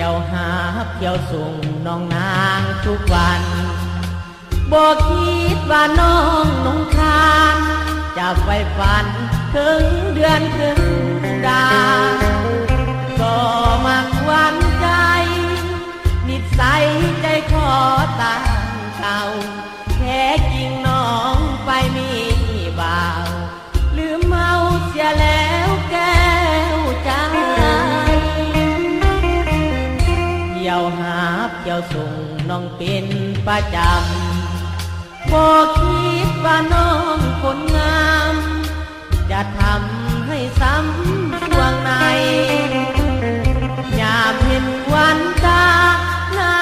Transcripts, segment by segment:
ยวหาเที่ยวส่งน้องนางทุกวันบอกคิดว่าน้องนงคานจะไปฝันถึงเดือนถึงดาวก็มักหวังใจนิสัยใจคอต่างเก่าแท้จริงน้องไปมีบ่าวลืมเมาเสียแล้วแก้วใจเที่ยวหาเที่ยวส่งน้องเป็นประจำบอกคิดว่าน้องคนงามจะทำให้ซ้ำช่วงในยามเห็นวันตาหน้า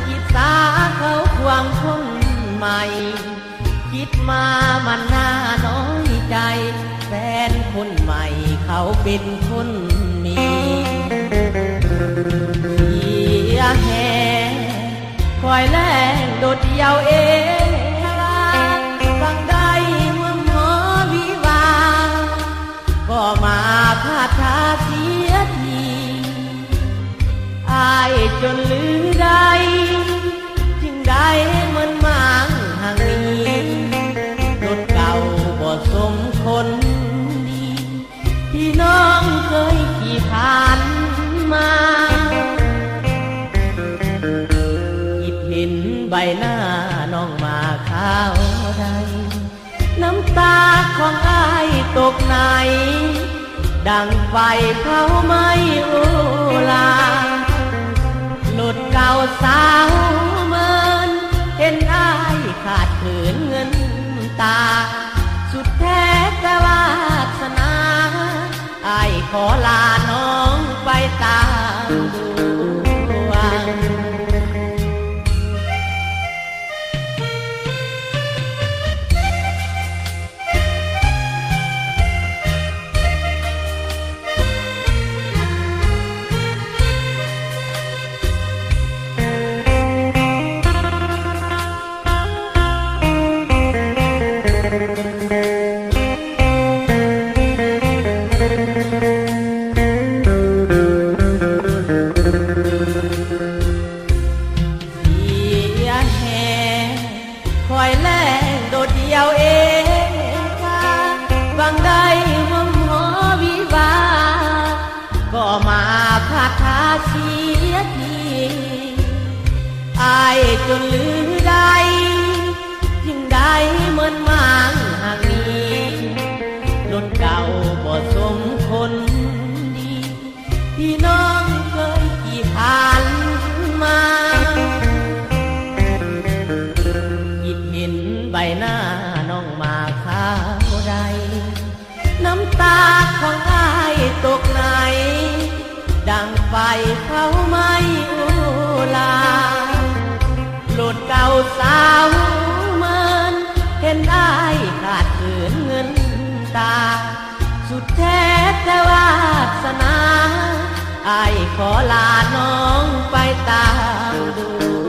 ยิบสาเขาควงคนใหม่คิดมามันน่าน้อยใจแฟนคนใหม่เขาเป็นคนมีเสียแห่คอยแล่งโดดเดี่ยวเองฟังได้เมื่อหมอวิวาก็มาพาทาเสียทีอายจนลือได้จึงได้เหมือนมางห่างนี้รถเก่าบ่สมคนดีที่น้องเคยขี่ผ่านมาหยิบเห็นใบหน้าน้องมาข้าวใดน้ำตาของอายตกในดังไฟเผาไหม้อุลารถเก่าสาวเมินเห็นอายขาดขืนเงินตาสุดแท้แต่วาสนาอายขอลาน้องไปตามดวงคอยแล่งโดดเดี่ยวเองฟังได้ว่าหมอวิวาก็มาพาทาเสียทีอายจนลือได้จึงได้เหมือนมางห่างนี้รถเก่าบ่สมคนดีที่น้องเคยขี่ผ่านมาใบหน้าน้องมาข้าวใดน้ำตาของอายตกในดังไฟเผาไหม้อุลารถเก่าสาวเมินเห็นอายขาดขืนเงินตาสุดแท้แต่วาสนาอายขอลาน้องไปตามดู